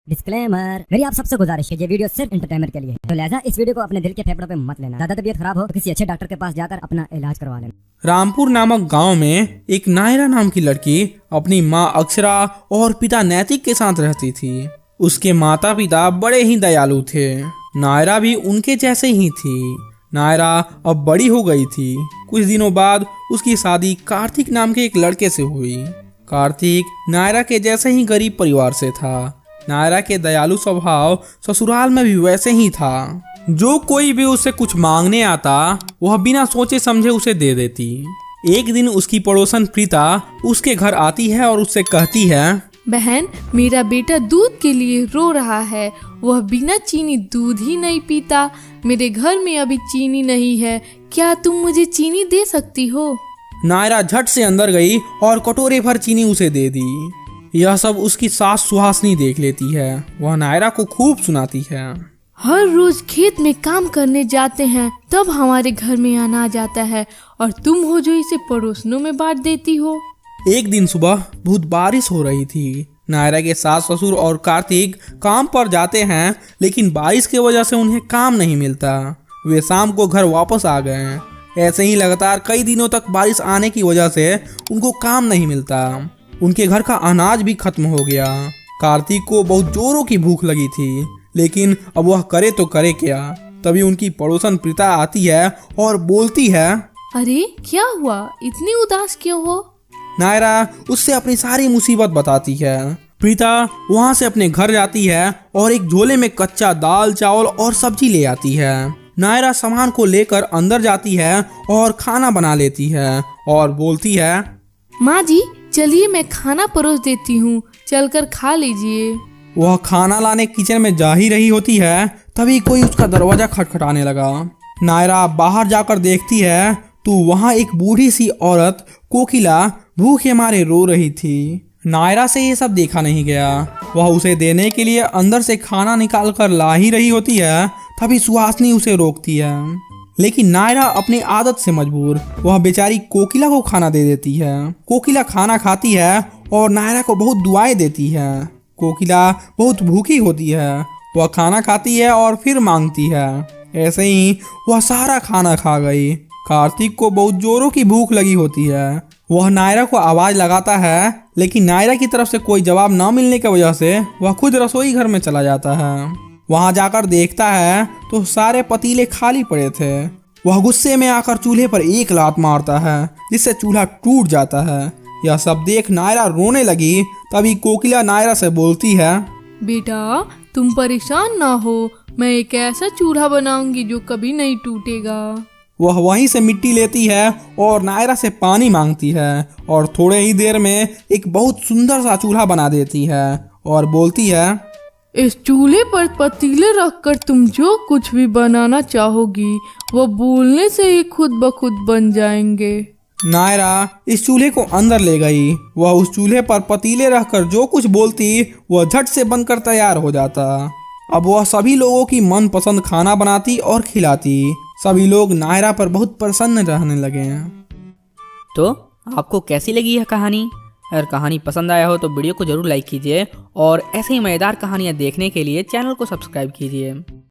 Disclaimer, मेरी आप सबसे गुजारिश है, ये वीडियो सिर्फ एंटरटेनमेंट के लिए है, तो लिहाजा इस वीडियो को अपने दिल के फेफड़ों पे मत लेना। ज्यादा तबीयत खराब हो तो किसी अच्छे डॉक्टर के पास जाकर अपना इलाज करवा लेना। रामपुर नामक गांव में एक नायरा नाम की लड़की अपनी माँ अक्षरा और पिता नैतिक के साथ रहती थी। उसके माता पिता बड़े ही दयालु थे। नायरा भी उनके जैसे ही थी। नायरा अब बड़ी हो गई थी। कुछ दिनों बाद उसकी शादी कार्तिक नाम के एक लड़के से हुई। कार्तिक नायरा के जैसे ही गरीब परिवार से था। नायरा के दयालु स्वभाव ससुराल में भी वैसे ही था। जो कोई भी उससे कुछ मांगने आता वह बिना सोचे समझे उसे दे देती। एक दिन उसकी पड़ोसन प्रीता उसके घर आती है और उससे कहती है, बहन, मेरा बेटा दूध के लिए रो रहा है। वह बिना चीनी दूध ही नहीं पीता। मेरे घर में अभी चीनी नहीं है। क्या तुम मुझे चीनी दे सकती हो? नायरा झट से अंदर गई और कटोरे भर चीनी उसे दे दी। यह सब उसकी सास सुहासनी देख लेती है। वह नायरा को खूब सुनाती है। हर रोज खेत में काम करने जाते हैं, तब हमारे घर में अनाज आता है और तुम हो जो इसे पड़ोसनों में बांट देती हो। एक दिन सुबह बहुत बारिश हो रही थी। नायरा के सास ससुर और कार्तिक काम पर जाते हैं, लेकिन बारिश की वजह से उन्हें काम नहीं मिलता। वे शाम को घर वापस आ गए। ऐसे ही लगातार कई दिनों तक बारिश आने की वजह से उनको काम नहीं मिलता। उनके घर का अनाज भी खत्म हो गया। कार्तिक को बहुत जोरों की भूख लगी थी, लेकिन अब वह करे तो करे क्या। तभी उनकी पड़ोसन प्रीता आती है और बोलती है, अरे क्या हुआ, इतनी उदास क्यों हो? नायरा उससे अपनी सारी मुसीबत बताती है। प्रीता वहां से अपने घर जाती है और एक झोले में कच्चा दाल चावल और सब्जी ले आती है। नायरा सामान को लेकर अंदर जाती है और खाना बना लेती है और बोलती है, माँ जी, चलिए मैं खाना परोस देती हूँ, चलकर खा लीजिए। वह खाना लाने किचन में जा ही रही होती है, तभी कोई उसका दरवाजा खटखटाने लगा। नायरा बाहर जाकर देखती है तो वहाँ एक बूढ़ी सी औरत कोकिला भूखे मारे रो रही थी। नायरा से ये सब देखा नहीं गया। वह उसे देने के लिए अंदर से खाना निकाल कर ला ही रही होती है, तभी सुहासनी उसे रोकती है। लेकिन नायरा अपनी आदत से मजबूर वह बेचारी कोकिला को खाना दे देती है। कोकिला खाना खाती है और नायरा को बहुत दुआएं देती है। कोकिला बहुत भूखी होती है। वह खाना खाती है और फिर मांगती है। ऐसे ही वह सारा खाना खा गई। कार्तिक को बहुत जोरों की भूख लगी होती है। वह नायरा को आवाज लगाता है, लेकिन नायरा की तरफ से कोई जवाब न मिलने की वजह से वह खुद रसोई घर में चला जाता है। वहां जाकर देखता है तो सारे पतीले खाली पड़े थे। वह गुस्से में आकर चूल्हे पर एक लात मारता है, जिससे चूल्हा टूट जाता है। यह सब देख नायरा रोने लगी। तभी कोकिला नायरा से बोलती है, बेटा, तुम परेशान ना हो, मैं एक ऐसा चूल्हा बनाऊंगी जो कभी नहीं टूटेगा। वह वहीं से मिट्टी लेती है और नायरा से पानी मांगती है और थोड़े ही देर में एक बहुत सुंदर सा चूल्हा बना देती है और बोलती है, इस चूल्हे पर पतीले रखकर तुम जो कुछ भी बनाना चाहोगी वो बोलने से ही खुद ब खुद बन जाएंगे। नायरा इस चूल्हे को अंदर ले गई। वह उस चूल्हे पर पतीले रखकर जो कुछ बोलती वह झट से बनकर तैयार हो जाता। अब वह सभी लोगों की मनपसंद खाना बनाती और खिलाती। सभी लोग नायरा पर बहुत प्रसन्न रहने लगे। तो आपको कैसी लगी यह कहानी? अगर कहानी पसंद आया हो तो वीडियो को जरूर लाइक कीजिए और ऐसे ही मज़ेदार कहानियाँ देखने के लिए चैनल को सब्सक्राइब कीजिए।